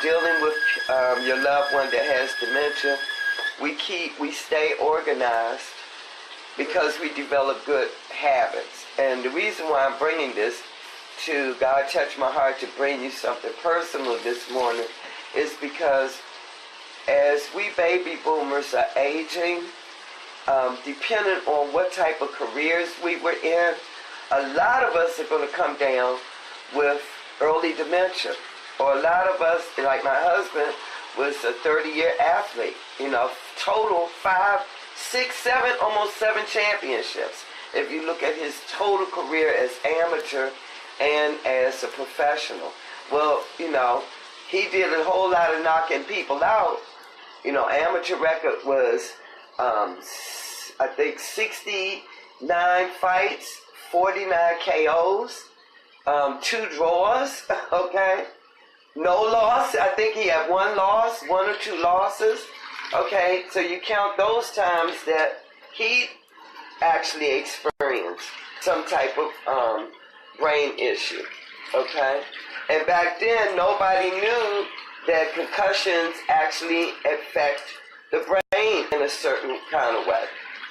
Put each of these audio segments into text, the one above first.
dealing with your loved one that has dementia, we stay organized because we develop good habits. And the reason why I'm bringing this to God touched my heart to bring you something personal this morning is because as we baby boomers are aging, depending on what type of careers we were in, a lot of us are going to come down with early dementia. Or a lot of us, like my husband, was a 30-year athlete. Total 5, 6, 7, almost 7 championships. If you look at his total career as amateur and as a professional. Well, he did a whole lot of knocking people out. Amateur record was, I think, 69 fights, 49 KOs, 2 draws, okay? No loss. I think he had 1 loss, 1 or 2 losses. Okay, so you count those times that he actually experienced some type of brain issue. Okay? And back then, nobody knew that concussions actually affect the brain in a certain kind of way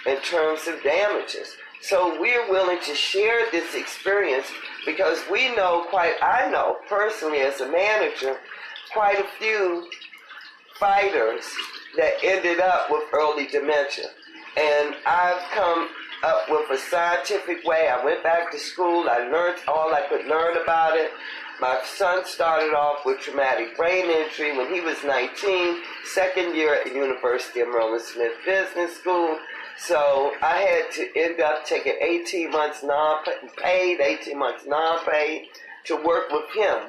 in terms of damages. So we're willing to share this experience because I know personally as a manager, quite a few fighters that ended up with early dementia. And I've come up with a scientific way. I went back to school. I learned all I could learn about it. My son started off with traumatic brain injury when he was 19, second year at the University of Maryland Smith Business School. So I had to end up taking 18 months non-paid, 18 months non-paid to work with him.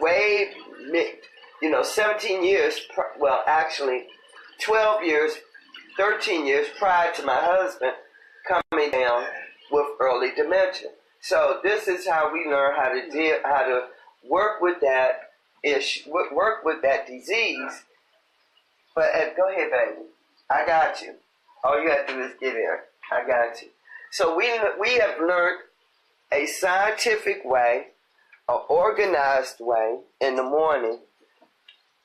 17 years, well, actually 12 years, 13 years prior to my husband coming down with early dementia. So this is how we learn how to work with that issue, work with that disease. But go ahead, baby. I got you. All you have to do is get in. I got you. So we have learned a scientific way, an organized way in the morning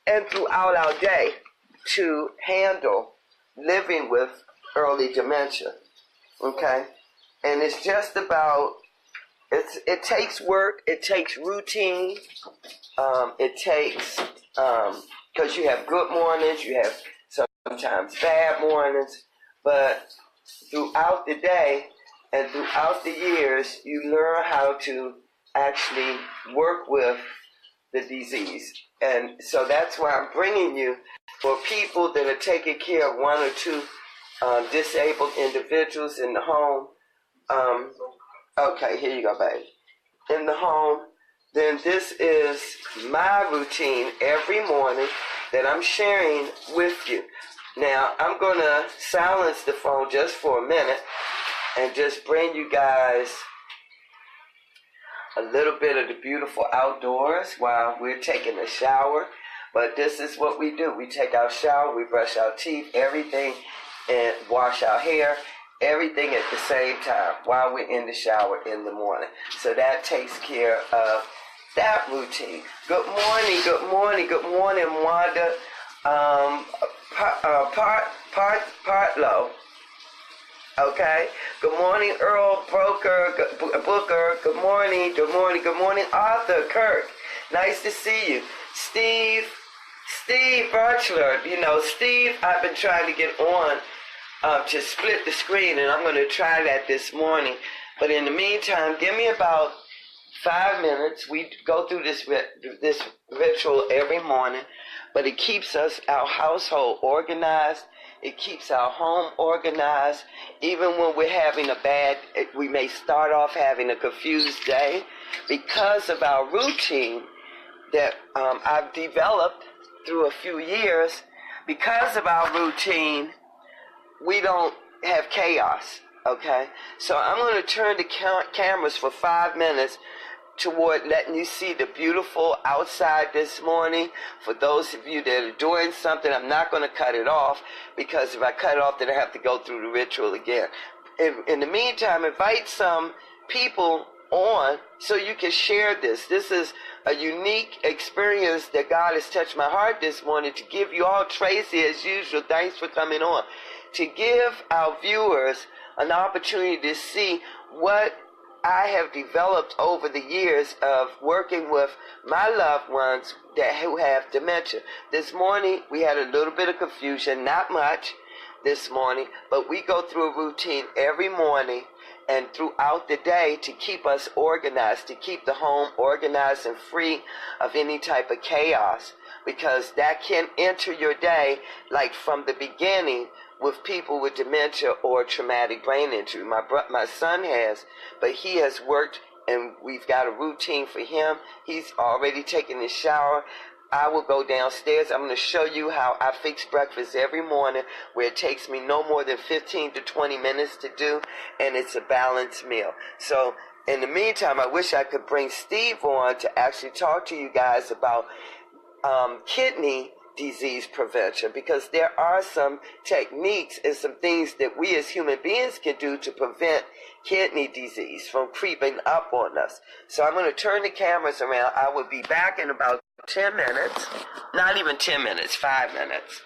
and throughout our day to handle living with early dementia. Okay? And it's just about, it takes work, it takes routine, it takes, because you have good mornings, you have sometimes bad mornings, but throughout the day and throughout the years, you learn how to actually work with the disease. And so that's why I'm bringing you for people that are taking care of 1 or 2 disabled individuals in the home. Okay, here you go, baby. In the home, then this is my routine every morning that I'm sharing with you. Now, I'm going to silence the phone just for a minute and just bring you guys a little bit of the beautiful outdoors while we're taking a shower. But this is what we do. We take our shower, we brush our teeth, everything, and wash our hair, everything at the same time while we're in the shower in the morning. So that takes care of that routine. Good morning, good morning, good morning, Wanda. Partlow. Okay. Good morning, Earl Booker. Good morning. Good morning. Good morning, Arthur Kirk. Nice to see you. Steve Birchler. Steve, I've been trying to get on to split the screen, and I'm going to try that this morning. But in the meantime, give me about 5 minutes. We go through this ritual every morning, but it keeps our household organized. It keeps our home organized. Even when we're having we may start off having a confused day, because of our routine that I've developed through a few years. Because of our routine, we don't have chaos. Okay, so I'm going to turn the cameras for 5 minutes toward letting you see the beautiful outside this morning. For those of you that are doing something, I'm not going to cut it off, because if I cut it off, then I have to go through the ritual again. In the meantime, invite some people on so you can share this. This is a unique experience that God has touched my heart this morning to give you all. Tracy, as usual, thanks for coming on. To give our viewers an opportunity to see what I have developed over the years of working with my loved ones who have dementia. This morning, we had a little bit of confusion, not much this morning, but we go through a routine every morning and throughout the day to keep us organized, to keep the home organized and free of any type of chaos, because that can enter your day like from the beginning with people with dementia or traumatic brain injury. My son has, but he has worked, and we've got a routine for him. He's already taken his shower. I will go downstairs. I'm going to show you how I fix breakfast every morning, where it takes me no more than 15 to 20 minutes to do, and it's a balanced meal. So in the meantime, I wish I could bring Steve on to actually talk to you guys about kidney disease prevention, because there are some techniques and some things that we as human beings can do to prevent kidney disease from creeping up on us. So I'm going to turn the cameras around. I will be back in about 10 minutes, not even 10 minutes, 5 minutes.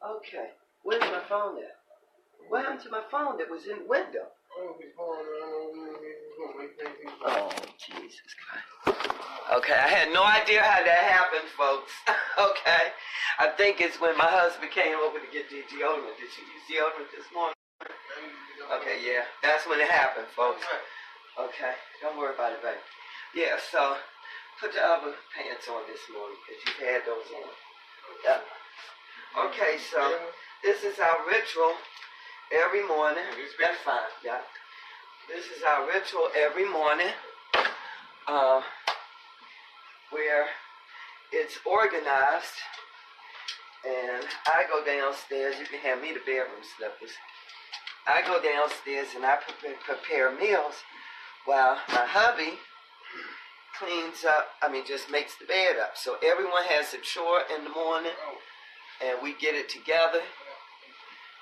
Okay, where's my phone at? What happened to my phone that was in the window? Oh, Jesus Christ. Okay, I had no idea how that happened, folks. Okay, I think it's when my husband came over to get the deodorant. Did you use deodorant this morning? Okay, yeah, that's when it happened, folks. Okay, don't worry about it, baby. Yeah, so put the other pants on this morning because you've had those on. Yeah. Okay, so this is our ritual every morning. That's fine, yeah. This is our ritual every morning where it's organized, and I go downstairs. You can hand me the bedroom slippers. I go downstairs and I prepare meals while my hubby cleans up, just makes the bed up. So everyone has a chore in the morning, and we get it together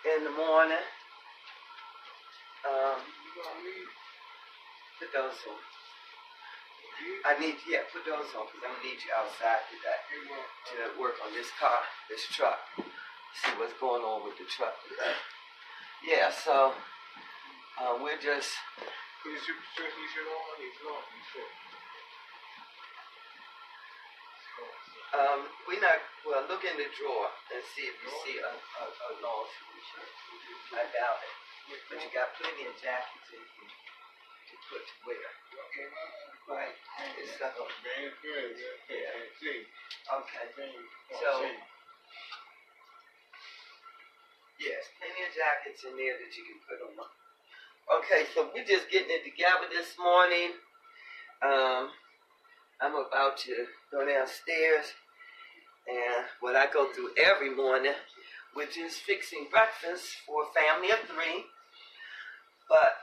in the morning. Put those on. Put those on because I'm going to need you outside today to work on this car, this truck. See what's going on with the truck today. Yeah, so we're just... look in the drawer and see if you see a long sleeve shirt. I doubt it. But you got plenty of jackets in here to put to wear. Right? It's stuff on. Yeah. Okay. So, yes, plenty of jackets in there that you can put on. Okay, so we're just getting it together this morning. I'm about to go downstairs and what I go through every morning, which is fixing breakfast for a family of 3. But,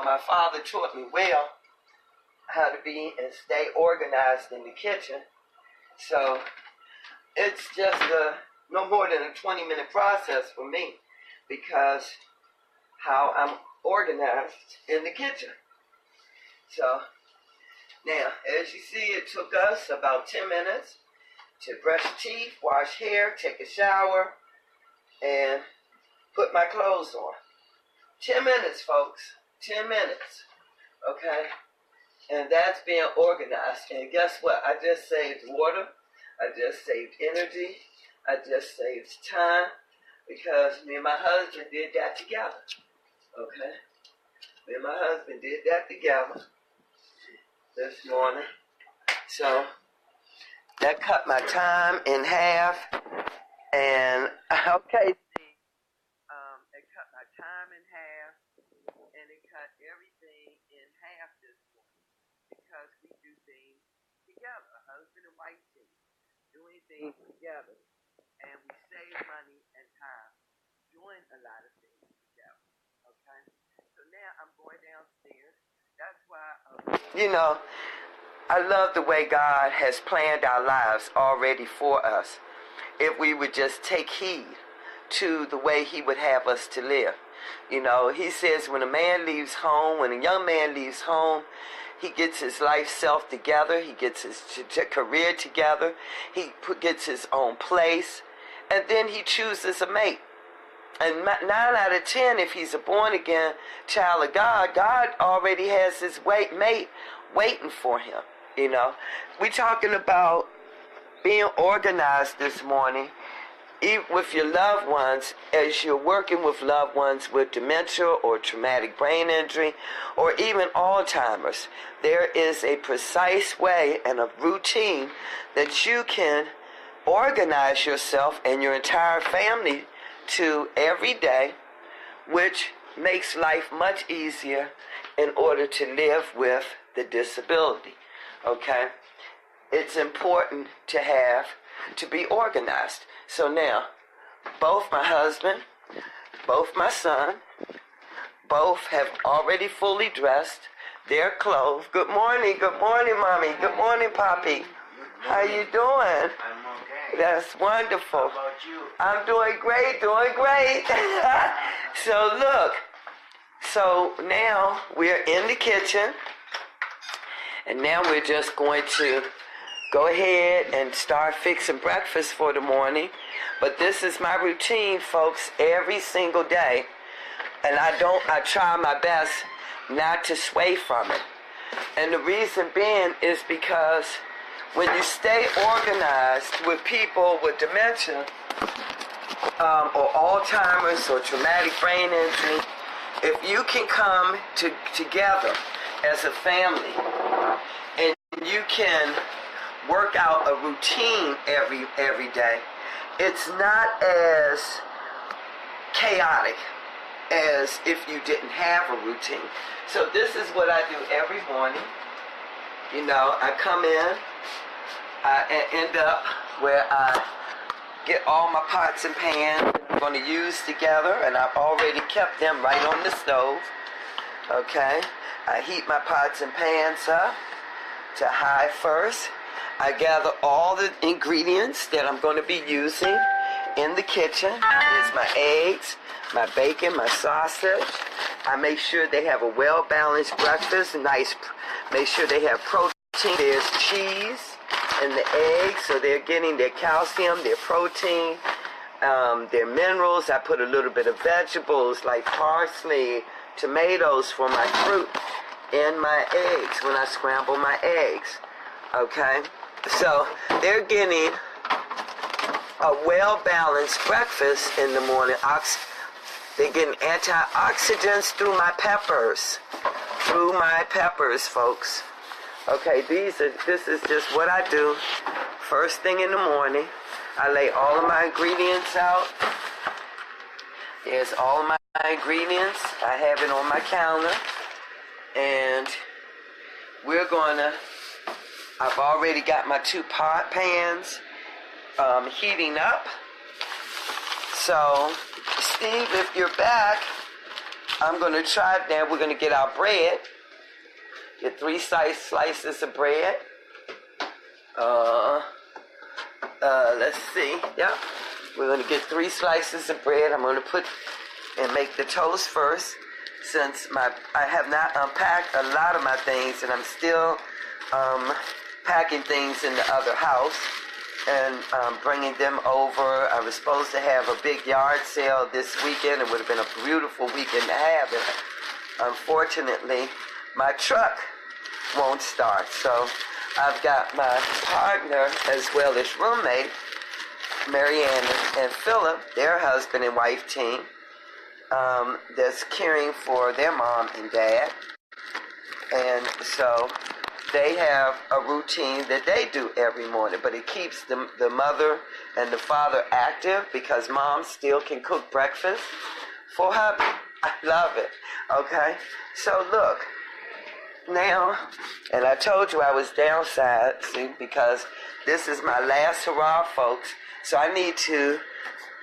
my father taught me well how to be and stay organized in the kitchen. So it's just no more than a 20-minute process for me because how I'm organized in the kitchen. So now, as you see, it took us about 10 minutes to brush teeth, wash hair, take a shower, and put my clothes on. 10 minutes, folks. 10 minutes. Okay? And that's being organized. And guess what? I just saved water. I just saved energy. I just saved time because me and my husband did that together. Okay? Me and my husband did that together this morning. So that cut my time in half. And okay, see, it cut my time in half, and it cut everything in half this morning because we do things together, husband and wife team, doing things together, and we save money and time doing a lot of things together. Okay, so now I'm going downstairs. That's why, I love the way God has planned our lives already for us. If we would just take heed to the way he would have us to live. He says when a man leaves home, when a young man leaves home, He gets his life self together. He gets his career together. He gets his own place. And then he chooses a mate. And 9 out of 10, if he's a born-again child of God, God already has his mate waiting for him, you know. We're talking about being organized this morning, even with your loved ones, as you're working with loved ones with dementia or traumatic brain injury or even Alzheimer's. There is a precise way and a routine that you can organize yourself and your entire family to every day, which makes life much easier in order to live with the disability. Okay? It's important to be organized. So now, both my husband, both my son, both have already fully dressed. They're clothed. Good morning, Mommy. Good morning, Poppy. How you doing? I'm okay. That's wonderful. How about you? I'm doing great. So look, so now we're in the kitchen, and now we're just going to go ahead and start fixing breakfast for the morning. But this is my routine, folks, every single day. And I try my best not to sway from it. And the reason being is because when you stay organized with people with dementia, or Alzheimer's or traumatic brain injury, if you can come together as a family and you can work out a routine every day, it's not as chaotic as if you didn't have a routine. So this is what I do every morning. You know, I come in, I end up where I get all my pots and pans I'm going to use together, and I've already kept them right on the stove. Okay, I heat my pots and pans up to high first. I gather all the ingredients that I'm going to be using in the kitchen. Here's my eggs, my bacon, my sausage. I make sure they have a well-balanced breakfast, make sure they have protein. There's cheese and the eggs, so they're getting their calcium, their protein, their minerals. I put a little bit of vegetables like parsley, tomatoes for my fruit in my eggs when I scramble my eggs. Okay? So they're getting a well-balanced breakfast in the morning. They're getting antioxidants through my peppers. Folks. Okay, this is just what I do. First thing in the morning, I lay all of my ingredients out. There's all of my ingredients. I have it on my counter. And I've already got my 2 pot pans heating up. So, Steve, if you're back, I'm going to try it now. We're going to get our bread. Get 3 slices of bread. Let's see. Yep. We're going to get 3 slices of bread. I'm going to make the toast first, since I have not unpacked a lot of my things, and I'm still packing things in the other house and bringing them over. I was supposed to have a big yard sale this weekend. It would have been a beautiful weekend to have it. Unfortunately, my truck won't start. So I've got my partner as well as roommate, Marianne and Philip, their husband and wife team, that's caring for their mom and dad. And so they have a routine that they do every morning, but it keeps the mother and the father active because mom still can cook breakfast for hubby. I love it. Okay? So look, now, and I told you I was downsizing because this is my last hurrah, folks. So I need to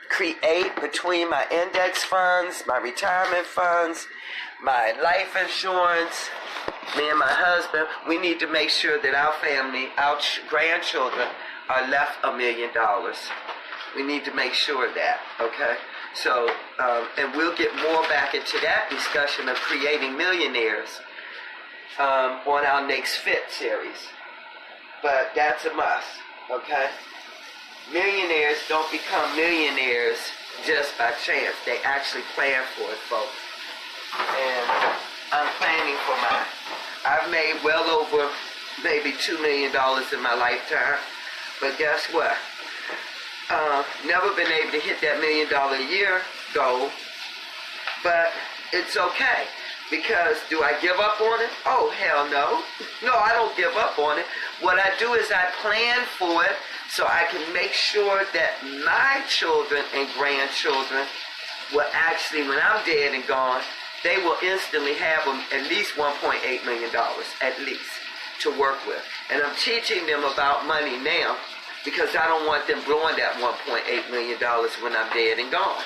create between my index funds, my retirement funds, my life insurance, me and my husband, we need to make sure that our family, our grandchildren are left $1 million. We need to make sure of that, okay? So, and we'll get more back into that discussion of creating millionaires. on our Next Fit series. But that's a must, okay? Millionaires don't become millionaires just by chance. They actually plan for it, folks. And I'm planning for mine. I've made well over maybe $2 million in my lifetime. But guess what? Never been able to hit that $1 million a year goal. But it's okay. Because do I give up on it? Oh, hell no. No, I don't give up on it. What I do is I plan for it so I can make sure that my children and grandchildren will actually, when I'm dead and gone, they will instantly have them at least $1.8 million, at least, to work with. And I'm teaching them about money now because I don't want them blowing that $1.8 million when I'm dead and gone.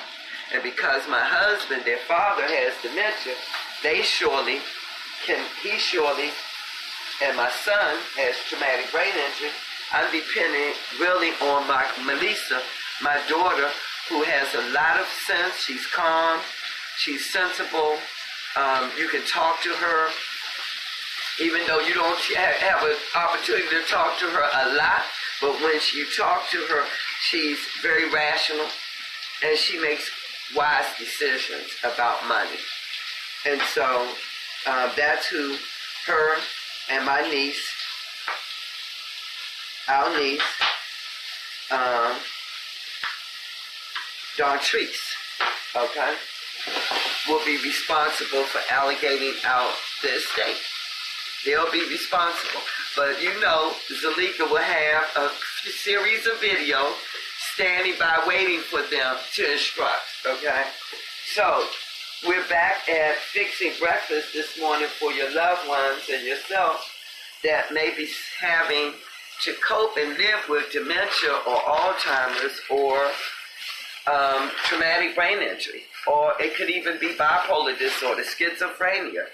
And because my husband, their father, has dementia, he surely, and my son has traumatic brain injury. I'm depending really on my Melissa, my daughter, who has a lot of sense. She's calm, she's sensible. You can talk to her, even though you don't have an opportunity to talk to her a lot. But when you talk to her, she's very rational, and she makes wise decisions about money. And so that's who her and my niece, our niece, Dontrice, okay, will be responsible for allocating out the estate. They'll be responsible. But you know, Zulieka will have a series of videos standing by waiting for them to instruct, okay? So, we're back at fixing breakfast this morning for your loved ones and yourself that may be having to cope and live with dementia or Alzheimer's or traumatic brain injury. Or it could even be bipolar disorder, schizophrenia,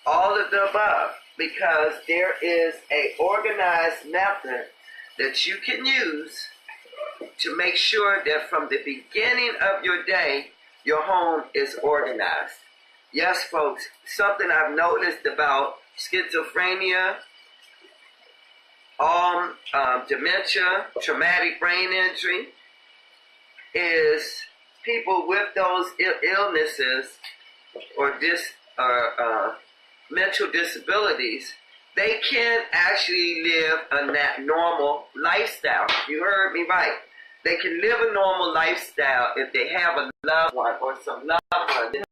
all of the above. Because there is an organized method that you can use to make sure that from the beginning of your day, your home is organized. Yes, folks, something I've noticed about schizophrenia, dementia, traumatic brain injury, is people with those illnesses or mental disabilities, they can actually live a normal lifestyle. You heard me right. They can live a normal lifestyle if they have a loved one or some loved one,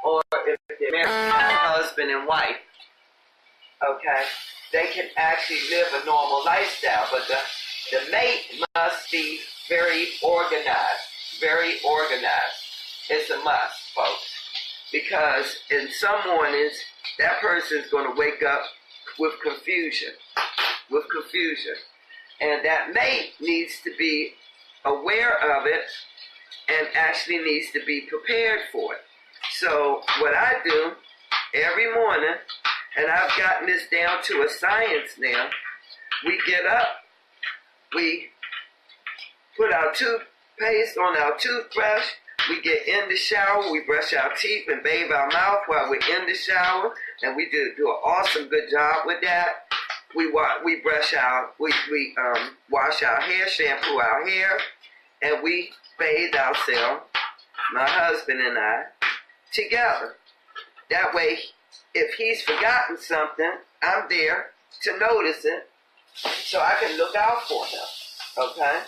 or if they're married to husband and wife. Okay? They can actually live a normal lifestyle, but the mate must be very organized. Very organized. It's a must, folks. Because in some mornings, that person's going to wake up with confusion. And that mate needs to be aware of it and actually needs to be prepared for it. So what I do every morning, and I've gotten this down to a science now, we get up, we put our toothpaste on our toothbrush, we get in the shower, we brush our teeth and bathe our mouth while we're in the shower, and we do an awesome good job with that. We wash our hair, shampoo our hair, and we bathe ourselves, my husband and I, together. That way, if he's forgotten something, I'm there to notice it, so I can look out for him. Okay?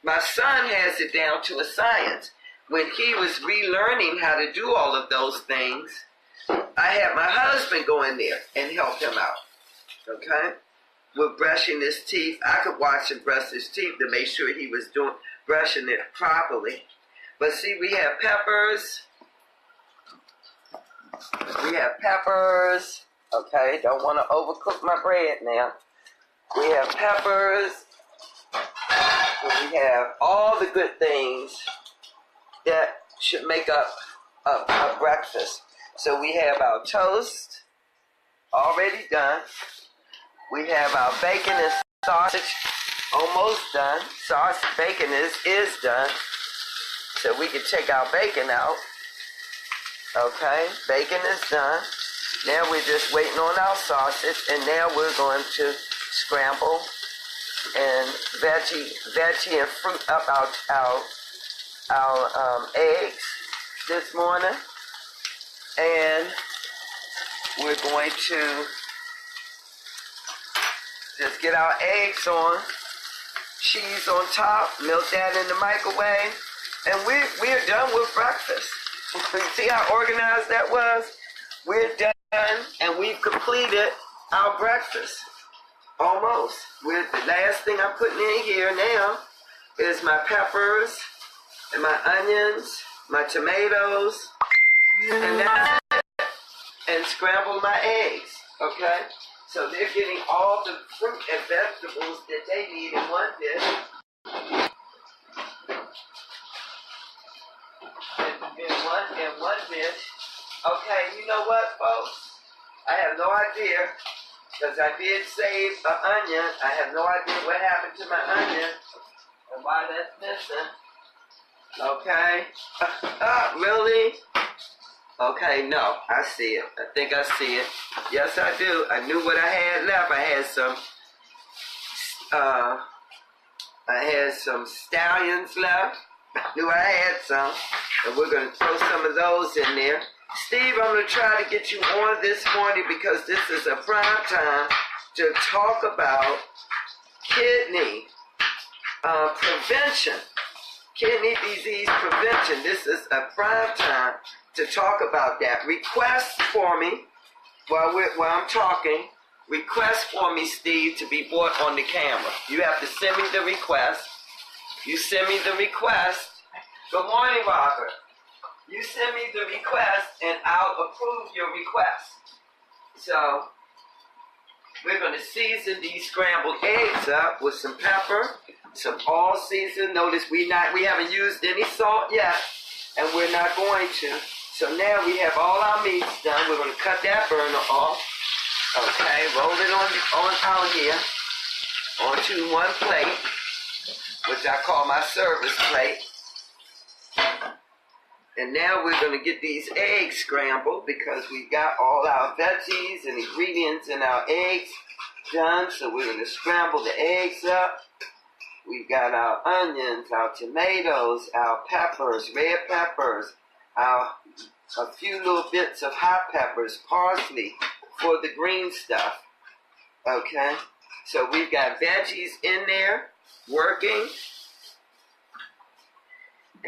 My son has it down to a science. When he was relearning how to do all of those things, I had my husband go in there and help him out. Okay? With brushing his teeth, I could watch him brush his teeth to make sure he was brushing it properly. But see, we have peppers. Okay, don't want to overcook my bread now. We have peppers. We have all the good things that should make up a breakfast. So we have our toast already done. We have our bacon and sausage almost done. Bacon is done. So we can take our bacon out. Okay, bacon is done. Now we're just waiting on our sausage, and now we're going to scramble and veggie and fruit up our eggs this morning, and we're going to just get our eggs on, cheese on top, melt that in the microwave, and we're done with breakfast. See how organized that was? We're done, and we've completed our breakfast. Almost. The last thing I'm putting in here now is my peppers and my onions, my tomatoes, and that's it. And scramble my eggs, okay? So they're getting all the fruit and vegetables that they need in one dish. In one dish. Okay, you know what, folks? I have no idea, because I did save an onion. I have no idea what happened to my onion and why that's missing. Okay. Really? Okay, no, I see it. I think I see it. Yes, I do. I knew what I had left. I had some scallions left. I knew I had some. And we're going to throw some of those in there. Steve, I'm going to try to get you on this morning because this is a prime time to talk about kidney prevention. Kidney disease prevention. This is a prime time to talk about that. Request for me, while I'm talking, request for me, Steve, to be brought on the camera. You have to send me the request. You send me the request. Good morning, Robert. You send me the request, and I'll approve your request. So, we're going to season these scrambled eggs up with some pepper, some all season. Notice we haven't used any salt yet, and we're not going to. So now we have all our meats done. We're going to cut that burner off. Okay, roll it on out here onto one plate, which I call my service plate. And now we're going to get these eggs scrambled because we've got all our veggies and ingredients in our eggs done. So we're going to scramble the eggs up. We've got our onions, our tomatoes, our peppers, red peppers, a few little bits of hot peppers, parsley for the green stuff. Okay? So we've got veggies in there working.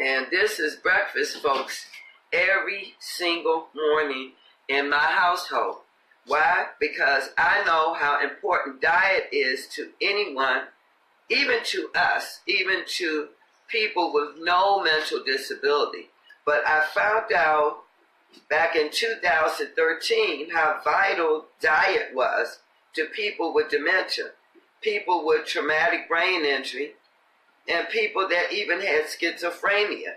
And this is breakfast, folks, every single morning in my household. Why? Because I know how important diet is to anyone, even to us, even to people with no mental disability. But I found out back in 2013 how vital diet was to people with dementia, people with traumatic brain injury, and people that even had schizophrenia.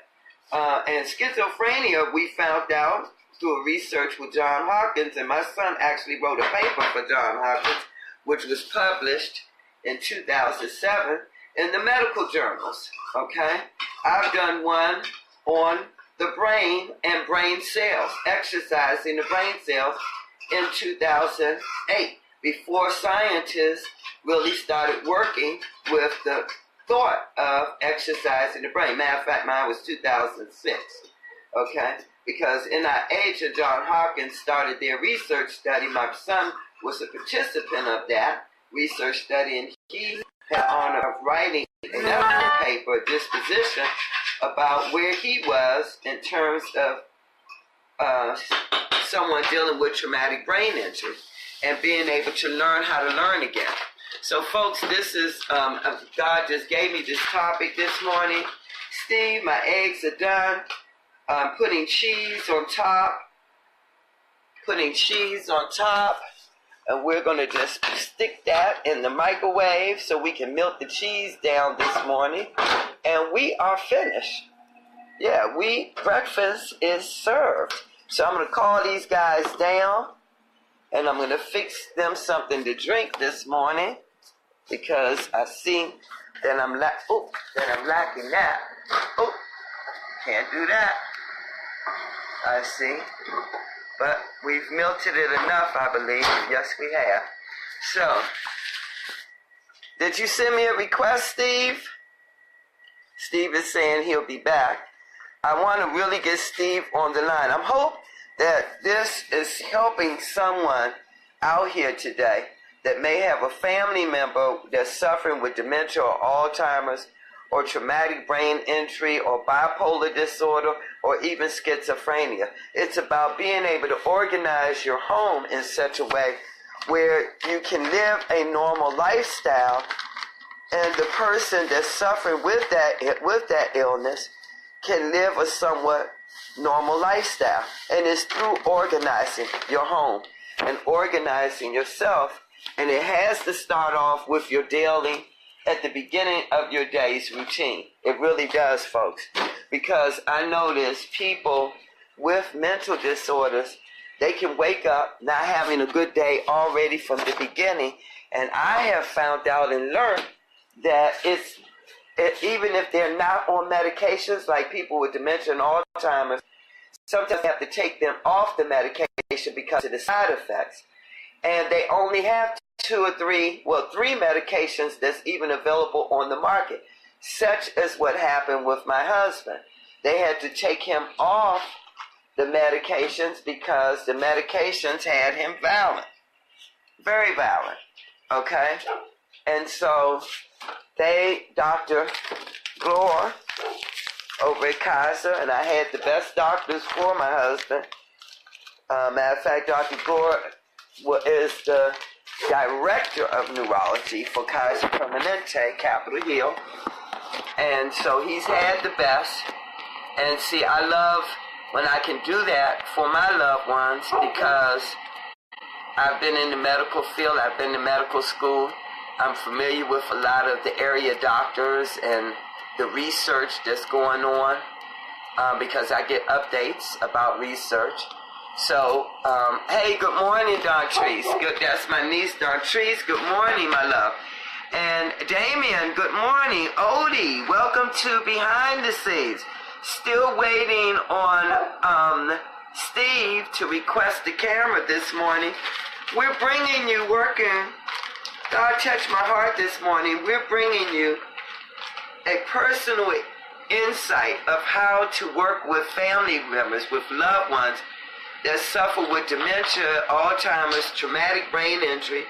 And schizophrenia, we found out through a research with Johns Hopkins, and my son actually wrote a paper for Johns Hopkins, which was published in 2007 in the medical journals, okay? I've done one on the brain and brain cells, exercising the brain cells in 2008, before scientists really started working with the thought of exercising the brain. Matter of fact, mine was 2006, okay? Because in our age of Johns Hopkins started their research study. My son was a participant of that research study, and he had the honor of writing another paper, disposition, about where he was in terms of someone dealing with traumatic brain injury and being able to learn how to learn again. So, folks, this is, God just gave me this topic this morning. Steve, my eggs are done. I'm putting cheese on top. And we're going to just stick that in the microwave so we can melt the cheese down this morning. And we are finished. Yeah, breakfast is served. So I'm going to call these guys down. And I'm going to fix them something to drink this morning. Because I see that I'm lacking that. Oh, can't do that. I see. But we've melted it enough, I believe. Yes, we have. So, did you send me a request, Steve? Steve is saying he'll be back. I want to really get Steve on the line. I hope that this is helping someone out here today that may have a family member that's suffering with dementia or Alzheimer's or traumatic brain injury or bipolar disorder or even schizophrenia. It's about being able to organize your home in such a way where you can live a normal lifestyle, and the person that's suffering with that illness can live a somewhat normal lifestyle. And it's through organizing your home and organizing yourself. And it has to start off with your daily, at the beginning of your day's routine. It really does, folks. Because I notice people with mental disorders, they can wake up not having a good day already from the beginning. And I have found out and learned that even if they're not on medications, like people with dementia and Alzheimer's, sometimes they have to take them off the medication because of the side effects. And they only have three medications that's even available on the market, such as what happened with my husband. They had to take him off the medications because the medications had him violent, very violent, okay? And so Dr. Glore over at Kaiser, and I had the best doctors for my husband. Matter of fact, Dr. Glore is the director of neurology for Kaiser Permanente, Capitol Hill. And so he's had the best. And see, I love when I can do that for my loved ones because I've been in the medical field, I've been to medical school. I'm familiar with a lot of the area doctors and the research that's going on because I get updates about research. So, hey, good morning, Dartrice. Good, that's my niece, Dartrice. Good morning, my love. And Damien, good morning. Odie, welcome to Behind the Scenes. Still waiting on Steve to request the camera this morning. We're bringing you God touched my heart this morning. We're bringing you a personal insight of how to work with family members, with loved ones that suffer with dementia, Alzheimer's, traumatic brain injury,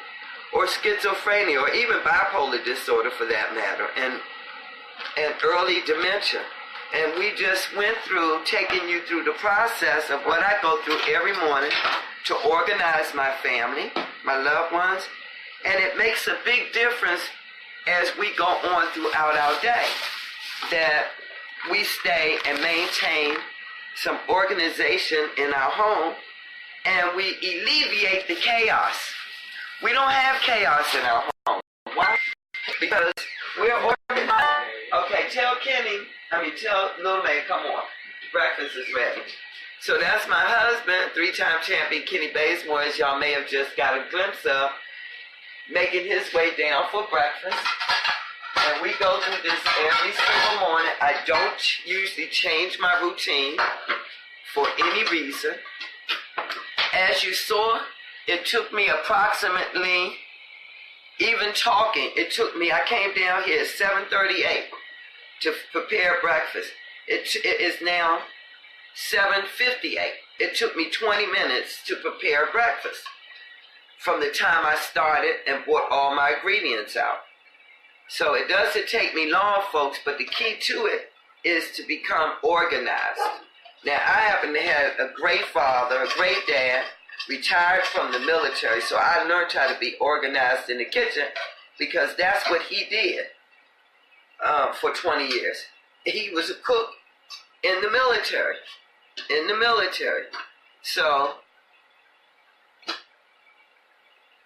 or schizophrenia, or even bipolar disorder for that matter, and early dementia. And we just went through, taking you through the process of what I go through every morning to organize my family, my loved ones, and it makes a big difference as we go on throughout our day, that we stay and maintain some organization in our home, and we alleviate the chaos. We don't have chaos in our home. Why? Because we're organized. Okay, tell Little Man, come on. Breakfast is ready. So that's my husband, 3-time champion Kenny Baysmore, as y'all may have just got a glimpse of, making his way down for breakfast. And we go through this every single morning. I don't usually change my routine for any reason. As you saw, it took me approximately, even talking, I came down here at 7:38 to prepare breakfast. It is now 7:58. It took me 20 minutes to prepare breakfast from the time I started and brought all my ingredients out. So it doesn't take me long, folks, but the key to it is to become organized. Now, I happen to have a great father, a great dad, retired from the military, so I learned how to be organized in the kitchen because that's what he did for 20 years. He was a cook in the military. So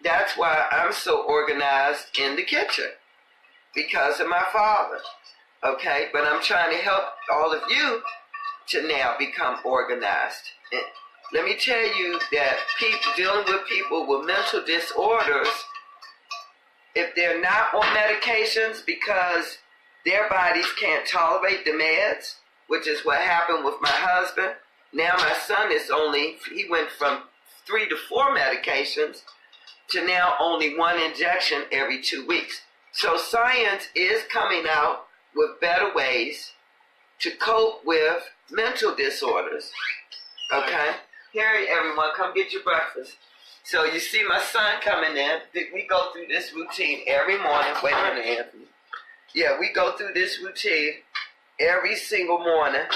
that's why I'm so organized in the kitchen, because of my father, okay? But I'm trying to help all of you to now become organized. And let me tell you that people dealing with people with mental disorders, if they're not on medications because their bodies can't tolerate the meds, which is what happened with my husband, Now my son he went from 3 to 4 medications to now only 1 injection every 2 weeks. So science is coming out with better ways to cope with mental disorders. Okay? Here, everyone, come get your breakfast. So you see my son coming in. We go through this routine every morning. Wait a minute, Anthony. Yeah, we go through this routine every single morning,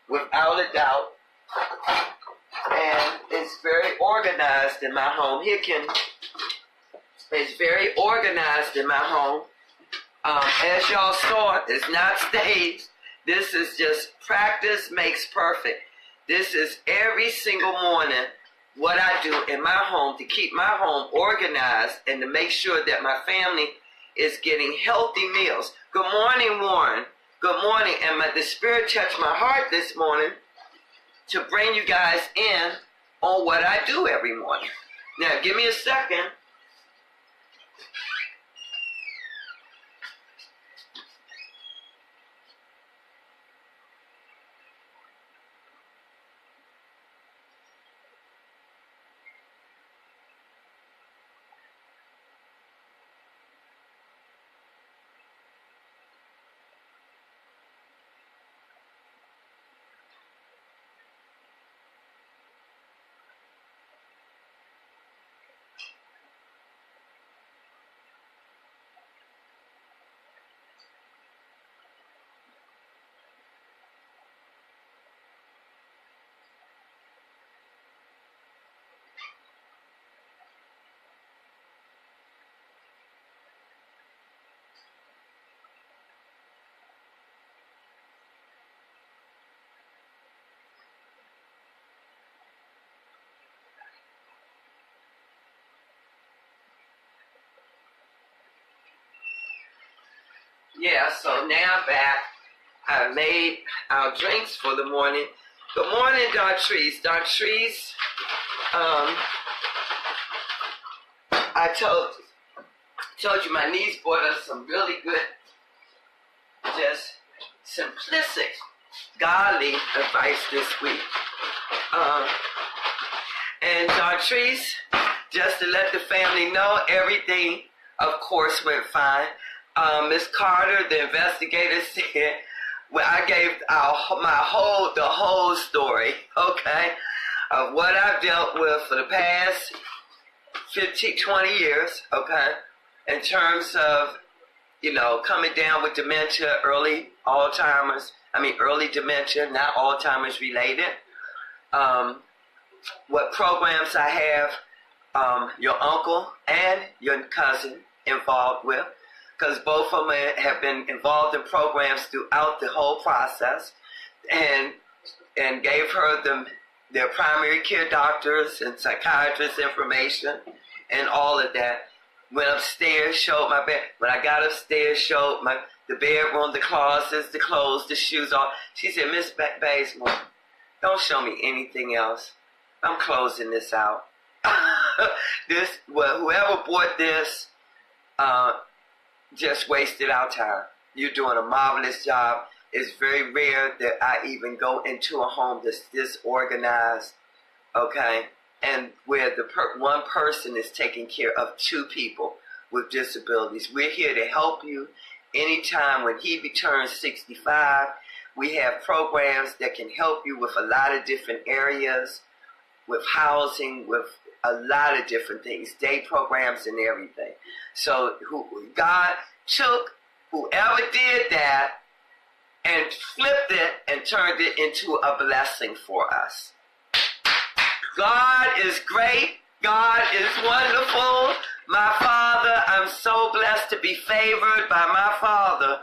without a doubt. And it's very organized in my home. It's very organized in my home. As y'all saw, it's not staged. This is just practice makes perfect. This is every single morning what I do in my home to keep my home organized and to make sure that my family is getting healthy meals. Good morning, Warren. Good morning. And the Spirit touched my heart this morning to bring you guys in on what I do every morning. Now, give me a second. Yeah, so now I'm back. I made our drinks for the morning. Good morning, Dartrice. Dartrice, I told you my niece bought us some really good, just simplistic, godly advice this week. And Dartrice, just to let the family know, everything, of course, went fine. Miss Carter, the investigator, said, well, I gave the whole story, okay, of what I've dealt with for the past 15, 20 years, okay, in terms of, coming down with dementia, early dementia, not Alzheimer's related. What programs I have your uncle and your cousin involved with, because both of them have been involved in programs throughout the whole process, and gave her their primary care doctors and psychiatrists information and all of that. Went upstairs, showed my bed. When I got upstairs, showed the bedroom, the closets, the clothes, the shoes, all. She said, Miss Baysmore, don't show me anything else. I'm closing this out. Whoever bought this, just wasted our time. You're doing a marvelous job. It's very rare that I even go into a home that's disorganized, okay, and where one person is taking care of 2 people with disabilities. We're here to help you anytime when he returns 65. We have programs that can help you with a lot of different areas, with housing, with a lot of different things, day programs and everything. So God took whoever did that and flipped it and turned it into a blessing for us. God is great. God is wonderful. My Father, I'm so blessed to be favored by my Father.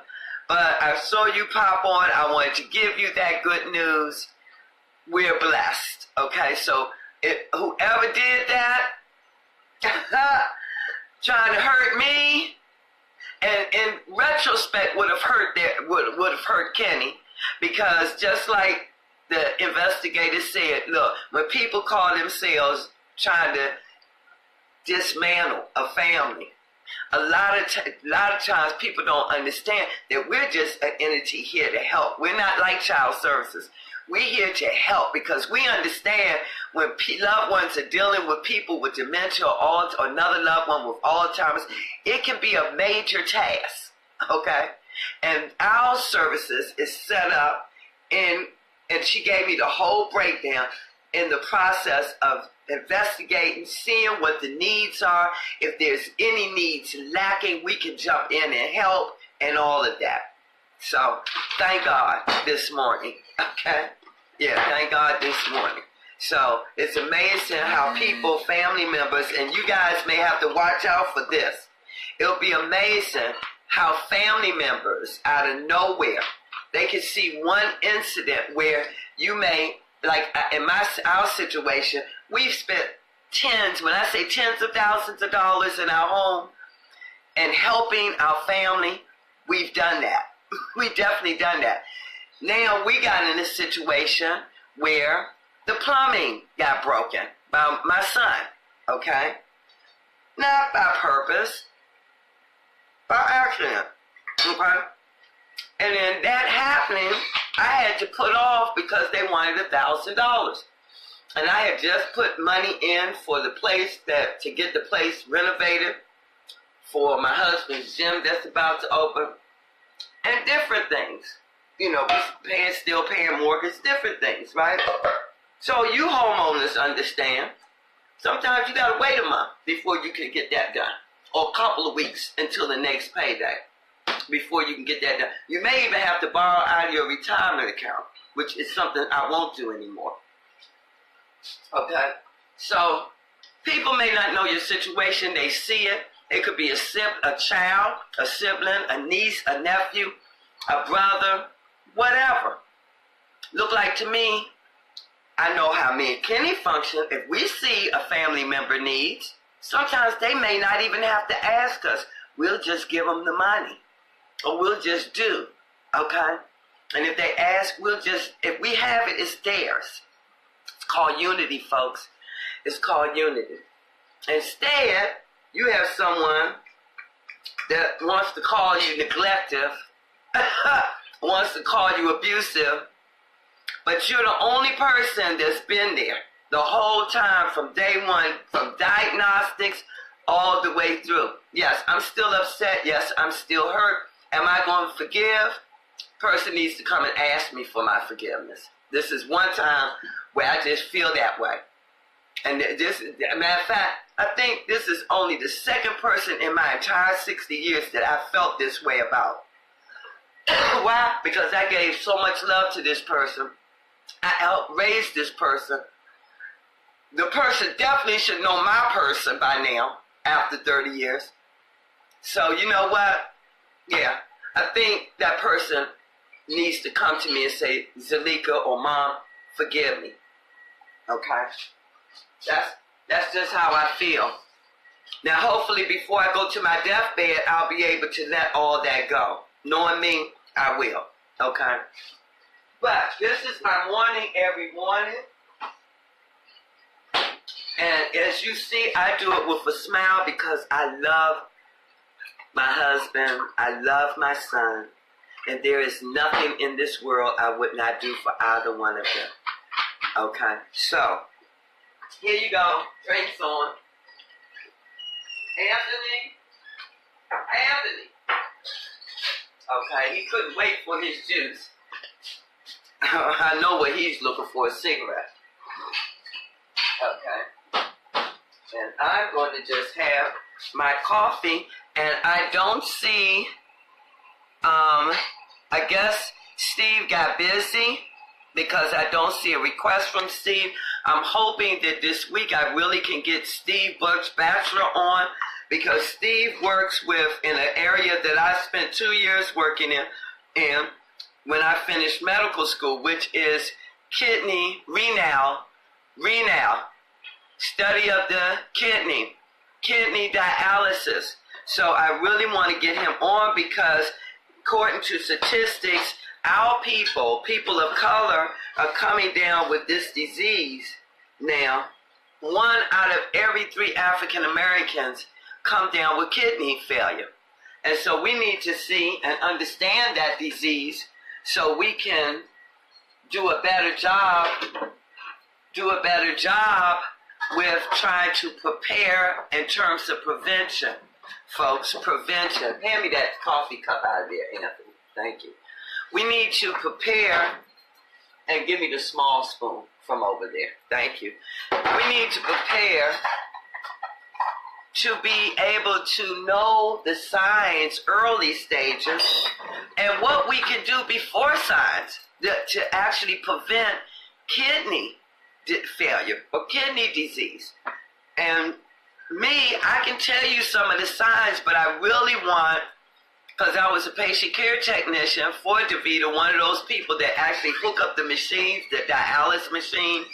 But I saw you pop on. I wanted to give you that good news. We're blessed. Okay, so whoever did that, trying to hurt me, and in retrospect would have hurt Kenny, because just like the investigator said, look, when people call themselves trying to dismantle a family, a lot of times people don't understand that we're just an entity here to help. We're not like child services. We're here to help because we understand when loved ones are dealing with people with dementia or another loved one with Alzheimer's, it can be a major task, okay? And our services is set up in, and she gave me the whole breakdown in the process of investigating, seeing what the needs are. If there's any needs lacking, we can jump in and help and all of that. So, thank God this morning, okay? Yeah, thank God this morning. So, it's amazing how people, family members, and you guys may have to watch out for this. It'll be amazing how family members out of nowhere, they can see one incident where you may, like in our situation, we've spent when I say tens of thousands of dollars in our home and helping our family. We've done that. We've definitely done that. Now we got in a situation where the plumbing got broken by my son, okay? Not by purpose, by accident, okay? And then that happening, I had to put off because they wanted $1,000. And I had just put money in for the place to get the place renovated for my husband's gym that's about to open. And different things. You know, still paying mortgage, different things, right? So you homeowners understand, sometimes you gotta wait a month before you can get that done. Or a couple of weeks until the next payday before you can get that done. You may even have to borrow out of your retirement account, which is something I won't do anymore. Okay? So, people may not know your situation. They see it. It could be a child, a sibling, a niece, a nephew, a brother, whatever. Look like to me, I know how me and Kenny function. If we see a family member needs, sometimes they may not even have to ask us. We'll just give them the money. Or we'll just do. Okay? And if they ask, if we have it, it's theirs. It's called unity, folks. It's called unity. Instead, you have someone that wants to call you neglective, wants to call you abusive, but you're the only person that's been there the whole time from day one, from diagnostics all the way through. Yes, I'm still upset. Yes, I'm still hurt. Am I going to forgive? Person needs to come and ask me for my forgiveness. This is one time where I just feel that way. And this, as a matter of fact, I think this is only the second person in my entire 60 years that I felt this way about. Why? Because I gave so much love to this person. I helped raise this person. The person definitely should know my person by now, after 30 years. So, you know what? Yeah, I think that person needs to come to me and say, Zulieka or Mom, forgive me. Okay? That's just how I feel. Now, hopefully, before I go to my deathbed, I'll be able to let all that go. Knowing me, I will. Okay? But this is my morning every morning. And as you see, I do it with a smile because I love my husband. I love my son. And there is nothing in this world I would not do for either one of them. Okay? So, here you go. Drinks on. Anthony. Okay, he couldn't wait for his juice. I know what he's looking for, a cigarette. Okay. And I'm going to just have my coffee. And I don't see, I guess Steve got busy because I don't see a request from Steve. I'm hoping that this week I really can get Steve Buck's bachelor on because Steve works in an area that I spent 2 years working in when I finished medical school, which is kidney renal, study of the kidney dialysis. So I really want to get him on because according to statistics, our people of color, are coming down with this disease now. 1 out of every 3 African Americans come down with kidney failure. And so we need to see and understand that disease so we can do a better job with trying to prepare in terms of prevention, folks. Prevention. Hand me that coffee cup out of there, Anthony. Thank you. We need to prepare, and give me the small spoon from over there. Thank you. We need to prepare to be able to know the signs, early stages, and what we can do before signs to actually prevent kidney failure or kidney disease. And me, I can tell you some of the signs, but I really want, because I was a patient care technician for DeVita, one of those people that actually hook up the machines, the dialysis machine.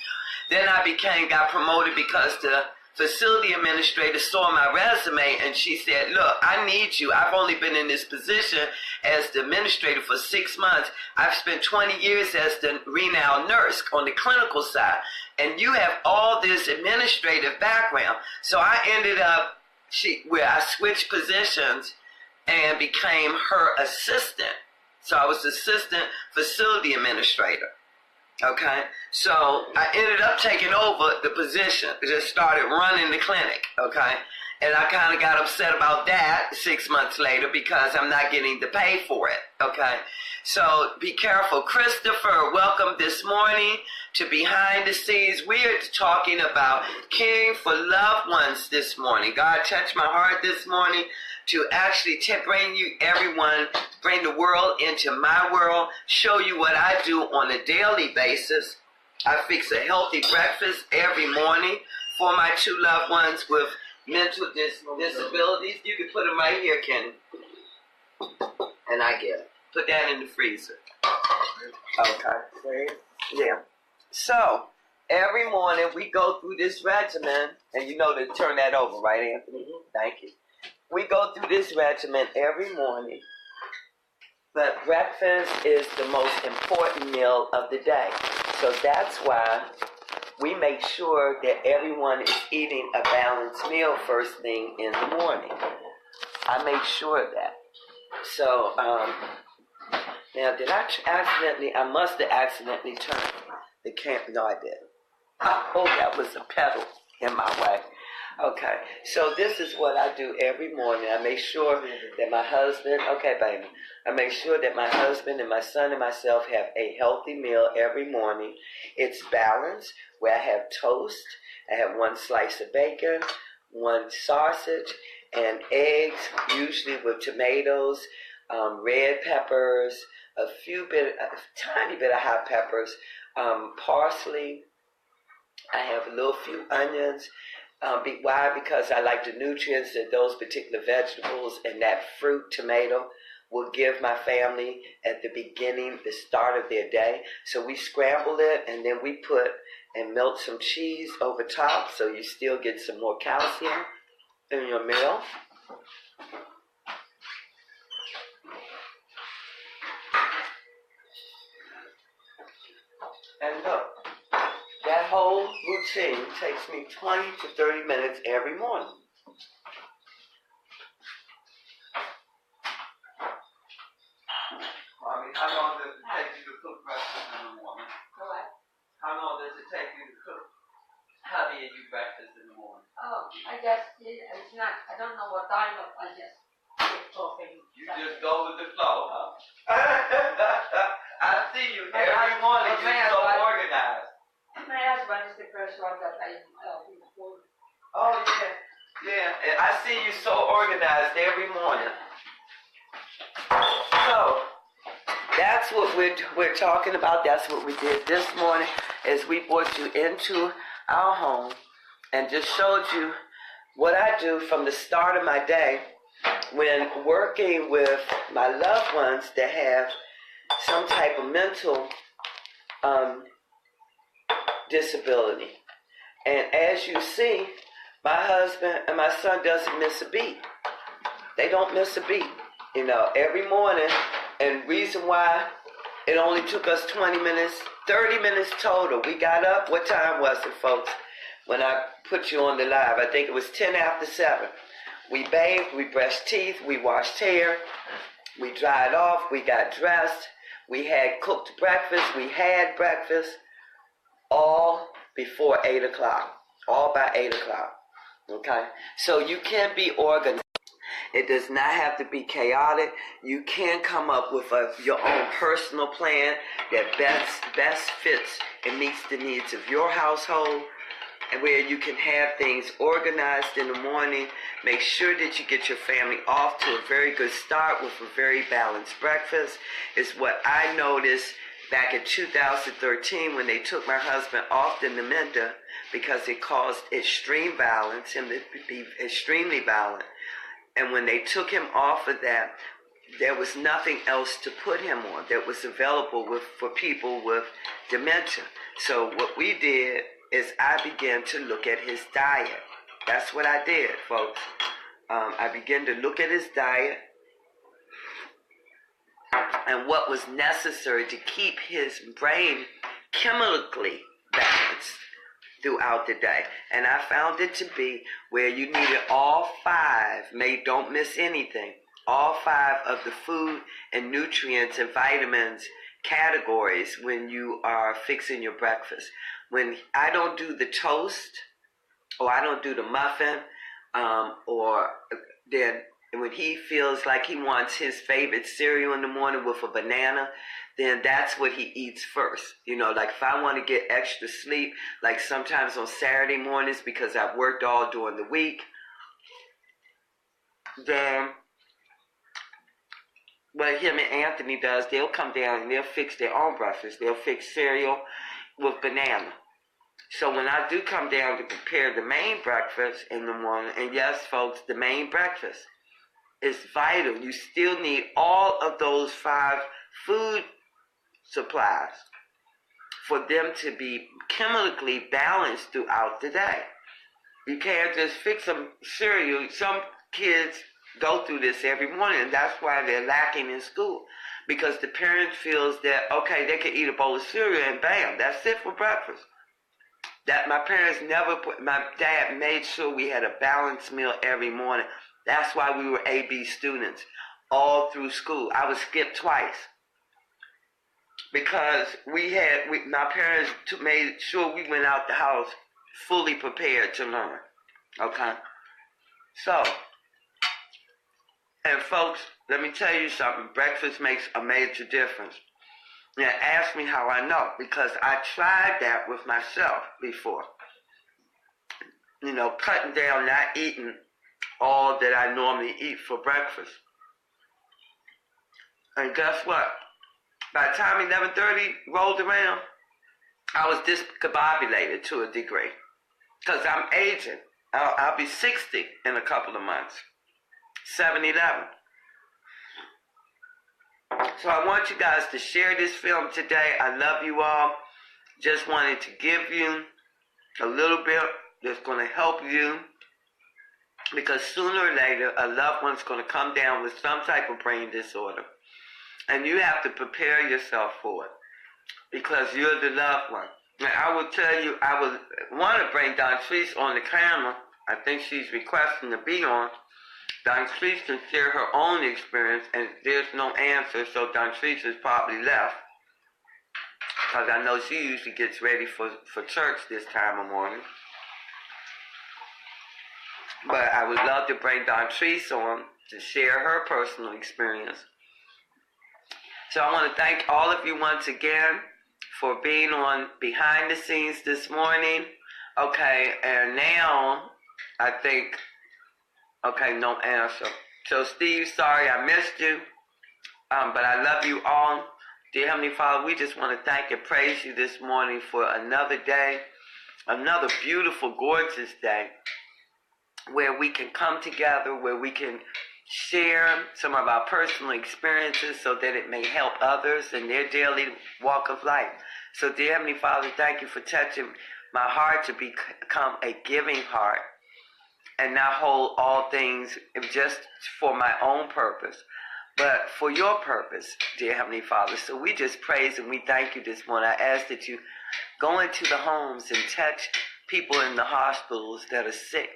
Then I got promoted because the facility administrator saw my resume and she said, look, I need you. I've only been in this position as the administrator for 6 months. I've spent 20 years as the renal nurse on the clinical side. And you have all this administrative background. So I ended up, where I switched positions and became her assistant. So I was assistant facility administrator. Okay, so I ended up taking over the position. Just started running the clinic. Okay, and I kind of got upset about that 6 months later because I'm not getting the pay for it. Okay, so be careful. Christopher, welcome this morning to Behind the Scenes. We are talking about caring for loved ones this morning. God touched my heart this morning to actually bring the world into my world, show you what I do on a daily basis. I fix a healthy breakfast every morning for my 2 loved ones with mental disabilities. You can put them right here, Kenny. And I get it. Put that in the freezer. Okay. Yeah. So, every morning we go through this regimen, and you know to turn that over, right, Anthony? Thank you. We go through this regimen every morning, but breakfast is the most important meal of the day. So that's why we make sure that everyone is eating a balanced meal first thing in the morning. I make sure of that. So, now did I must have accidentally turned the camera. No, I didn't. Oh, that was a pedal in my way. Okay, so this is what I do every morning. I make sure that my husband, I make sure that my husband and my son and myself have a healthy meal every morning. It's balanced, where I have toast, I have 1 slice of bacon, 1 sausage, and eggs, usually with tomatoes, red peppers, a tiny bit of hot peppers, parsley. I have a little few onions. Why? Because I like the nutrients that those particular vegetables and that fruit, tomato, will give my family at the beginning, the start of their day. So we scramble it, and then we put and melt some cheese over top, so you still get some more calcium in your meal. And look. That whole routine takes me 20 to 30 minutes every morning. Mommy, how long does it take you to cook breakfast in the morning? What? How long does it take you to cook honey and you breakfast in the morning? Oh, I don't know what time, but I just keep talking. You just go with the flow, huh? I see you every morning. You're so organized. My husband is the first one that I before. Oh, yeah. I see you so organized every morning. So, that's what we're talking about. That's what we did this morning, is we brought you into our home and just showed you what I do from the start of my day when working with my loved ones that have some type of mental disability. And as you see, my husband and my son doesn't miss a beat. They don't miss a beat, every morning. And reason why it only took us 20 minutes, 30 minutes total. We got up, what time was it, folks, when I put you on the live? I think it was 10 after 7. We bathed, we brushed teeth, we washed hair, we dried off, we got dressed, We had cooked breakfast. We had breakfast all before 8 o'clock. All by 8 o'clock. Okay? So you can be organized. It does not have to be chaotic. You can come up with your own personal plan that best fits and meets the needs of your household, and where you can have things organized in the morning. Make sure that you get your family off to a very good start with a very balanced breakfast. Is what I noticed back in 2013 when they took my husband off the Dementia, because it caused extreme violence, him to be extremely violent. And when they took him off of that, there was nothing else to put him on that was available for people with dementia. So what we did is I began to look at his diet. That's what I did, folks. I began to look at his diet and what was necessary to keep his brain chemically balanced throughout the day. And I found it to be where you needed all five, don't miss anything, all five of the food and nutrients and vitamins categories when you are fixing your breakfast. When I don't do the toast, or I don't do the muffin, or then when he feels like he wants his favorite cereal in the morning with a banana, then that's what he eats first. You know, like if I want to get extra sleep, like sometimes on Saturday mornings because I've worked all during the week, then what him and Anthony does, they'll come down and they'll fix their own breakfast. They'll fix cereal with banana. So when I do come down to prepare the main breakfast in the morning, and yes, folks, the main breakfast is vital. You still need all of those five food supplies for them to be chemically balanced throughout the day. You can't just fix some cereal. Some kids go through this every morning, and that's why they're lacking in school, because the parent feels that, okay, they can eat a bowl of cereal and bam, that's it for breakfast. That my parents never put, my dad made sure we had a balanced meal every morning. That's why we were AB students all through school. I was skipped twice because my parents made sure we went out the house fully prepared to learn. Okay? So, and folks, let me tell you something. Breakfast makes a major difference. Now, ask me how I know, because I tried that with myself before. You know, cutting down, not eating all that I normally eat for breakfast. And guess what? By the time 11:30 rolled around, I was discombobulated to a degree. Because I'm aging. I'll be 60 in a couple of months. 7-11. So I want you guys to share this film today. I love you all. Just wanted to give you a little bit that's going to help you, because sooner or later a loved one's going to come down with some type of brain disorder, and you have to prepare yourself for it, because you're the loved one. Now, I will tell you, I would want to bring Dontrice on the camera. I think she's requesting to be on. Dontrice can share her own experience, and there's no answer, so Dontrice is probably left, because I know she usually gets ready for church this time of morning. But I would love to bring Dontrice on to share her personal experience. So I want to thank all of you once again for being on behind the scenes this morning. Okay, and now I think, okay, no answer. So Steve, sorry I missed you, but I love you all. Dear Heavenly Father, we just want to thank and praise you this morning for another day, another beautiful, gorgeous day, where we can come together, where we can share some of our personal experiences so that it may help others in their daily walk of life. So dear Heavenly Father, thank you for touching my heart to become a giving heart and not hold all things just for my own purpose, but for your purpose, dear Heavenly Father. So we just praise and we thank you this morning. I ask that you go into the homes and touch people in the hospitals that are sick,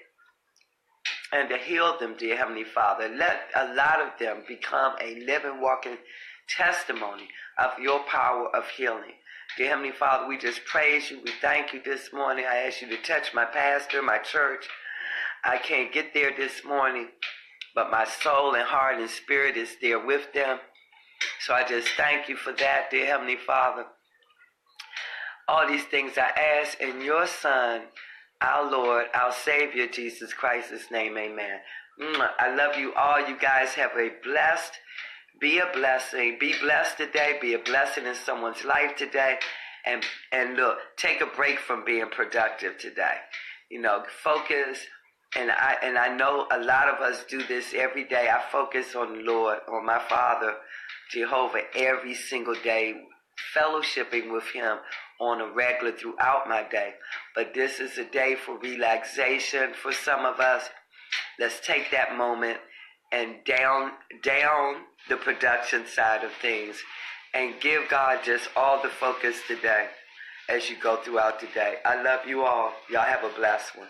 and to heal them, dear Heavenly Father. Let a lot of them become a living, walking testimony of your power of healing. Dear Heavenly Father, we just praise you. We thank you this morning. I ask you to touch my pastor, my church. I can't get there this morning, but my soul and heart and spirit is there with them. So I just thank you for that, dear Heavenly Father. All these things I ask in your Son, our Lord, our Savior, Jesus Christ's name, amen. I love you all. You guys have a blessed, be a blessing. Be blessed today. Be a blessing in someone's life today. And look, take a break from being productive today. You know, focus. And I know a lot of us do this every day. I focus on the Lord, on my Father, Jehovah, every single day, fellowshipping with him on a regular throughout my day. But this is a day for relaxation for some of us. Let's take that moment and down the production side of things and give God just all the focus today as you go throughout the day. I love you all. Y'all have a blessed one.